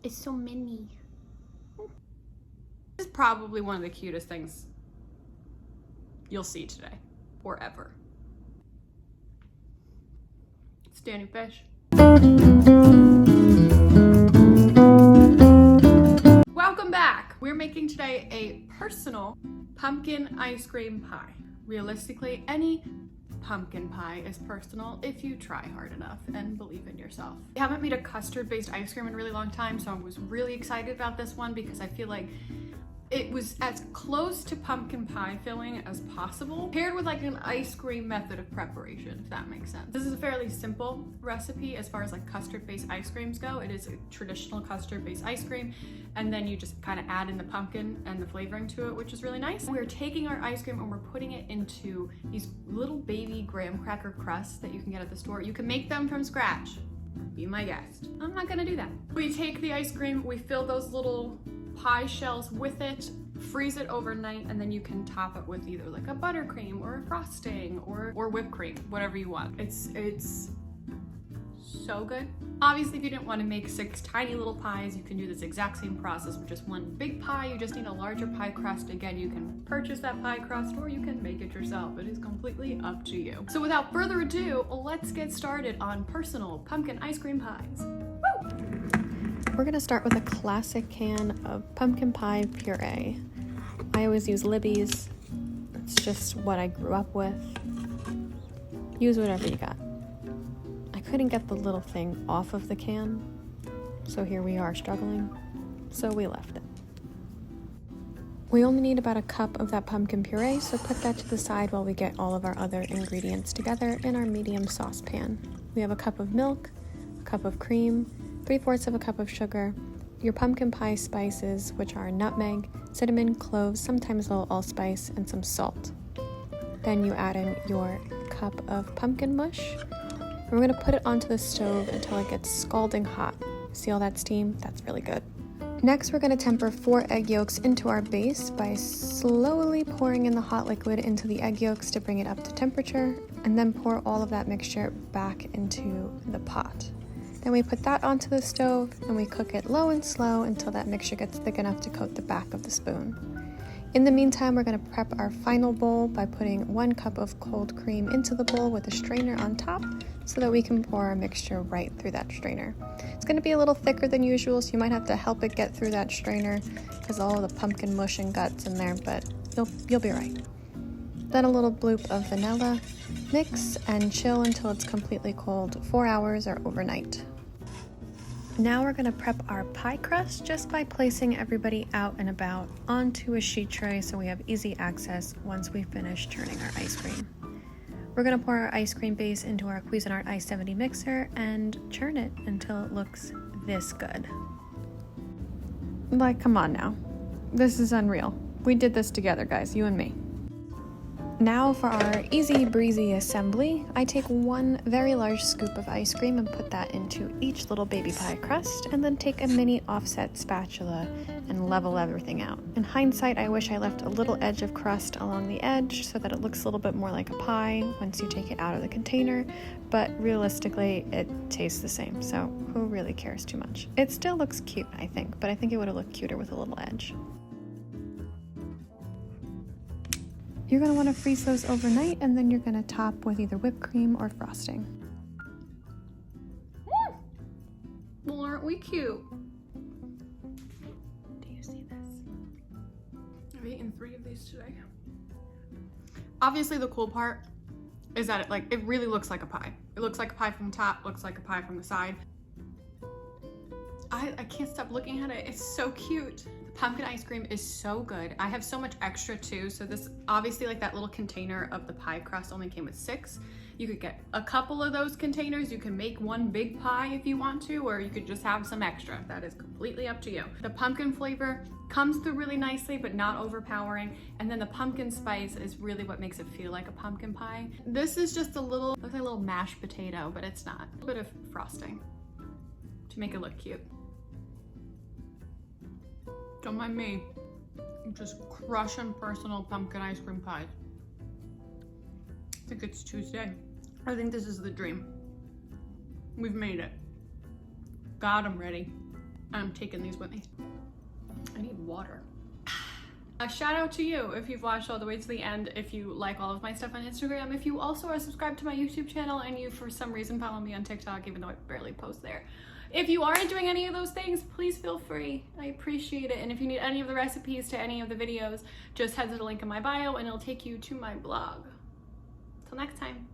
It's so mini. This is probably one of the cutest things you'll see today or ever. It's Dani Fish. Welcome back. We're making today a personal pumpkin ice cream pie. Realistically, any pumpkin pie is personal if you try hard enough and believe in yourself. I haven't made a custard-based ice cream in a really long time, so I was really excited about this one because I feel like it was as close to pumpkin pie filling as possible, paired with like an ice cream method of preparation, if that makes sense. This is a fairly simple recipe as far as like custard-based ice creams go. It is a traditional custard-based ice cream, and then you just kind of add in the pumpkin and the flavoring to it, which is really nice. We're taking our ice cream and we're putting it into these little baby graham cracker crusts that you can get at the store. You can make them from scratch. Be my guest. I'm not gonna do that. We take the ice cream, we fill those little pie shells with it, freeze it overnight, and then you can top it with either like a buttercream or a frosting or whipped cream, whatever you want. It's so good. Obviously, if you didn't want to make 6 tiny little pies, you can do this exact same process with just one big pie. You just need a larger pie crust. Again, you can purchase that pie crust or you can make it yourself. It is completely up to you. So without further ado, let's get started on personal pumpkin ice cream pies. Woo! We're gonna start with a classic can of pumpkin pie puree. I always use Libby's. It's just what I grew up with. Use whatever you got. I couldn't get the little thing off of the can, so here we are struggling, so we left it. We only need about a cup of that pumpkin puree, so put that to the side while we get all of our other ingredients together in our medium saucepan. We have a cup of milk, a cup of cream, 3/4 of a cup of sugar, your pumpkin pie spices, which are nutmeg, cinnamon, cloves, sometimes a little allspice, and some salt. Then you add in your cup of pumpkin mush. And we're gonna put it onto the stove until it gets scalding hot. See all that steam? That's really good. Next, we're gonna temper 4 egg yolks into our base by slowly pouring in the hot liquid into the egg yolks to bring it up to temperature, and then pour all of that mixture back into the pot. Then we put that onto the stove and we cook it low and slow until that mixture gets thick enough to coat the back of the spoon. In the meantime, we're going to prep our final bowl by putting 1 cup of cold cream into the bowl with a strainer on top so that we can pour our mixture right through that strainer. It's going to be a little thicker than usual, so you might have to help it get through that strainer because all the pumpkin mush and guts in there, but you'll be right. Then a little bloop of vanilla. Mix and chill until it's completely cold, 4 hours or overnight. Now we're gonna prep our pie crust just by placing everybody out and about onto a sheet tray so we have easy access once we finish turning our ice cream. We're gonna pour our ice cream base into our Cuisinart i70 mixer and churn it until it looks this good. Like, come on now. This is unreal. We did this together, guys, you and me. Now for our easy breezy assembly, I take 1 very large scoop of ice cream and put that into each little baby pie crust, and then take a mini offset spatula and level everything out. In hindsight, I wish I left a little edge of crust along the edge so that it looks a little bit more like a pie once you take it out of the container, but realistically, it tastes the same, so who really cares too much? It still looks cute, I think, but I think it would have looked cuter with a little edge. You're going to want to freeze those overnight, and then you're going to top with either whipped cream or frosting. Well, aren't we cute? Do you see this? I've eaten 3 of these today. Obviously, the cool part is that it really looks like a pie. It looks like a pie from the top, looks like a pie from the side. I can't stop looking at it. It's so cute. The pumpkin ice cream is so good. I have so much extra too. So this, obviously, like that little container of the pie crust only came with 6. You could get a couple of those containers. You can make 1 big pie if you want to, or you could just have some extra. That is completely up to you. The pumpkin flavor comes through really nicely, but not overpowering. And then the pumpkin spice is really what makes it feel like a pumpkin pie. This is just looks like a little mashed potato, but it's not. A bit of frosting to make it look cute. Don't mind me. I'm just crushing personal pumpkin ice cream pies. I think it's Tuesday. I think this is the dream. We've made it. God, I'm ready. I'm taking these with me. I need water. A shout out to you if you've watched all the way to the end, if you like all of my stuff on Instagram, if you also are subscribed to my YouTube channel and you for some reason follow me on TikTok, even though I barely post there. If you aren't doing any of those things, please feel free. I appreciate it. And if you need any of the recipes to any of the videos, just head to the link in my bio and it'll take you to my blog. Till next time.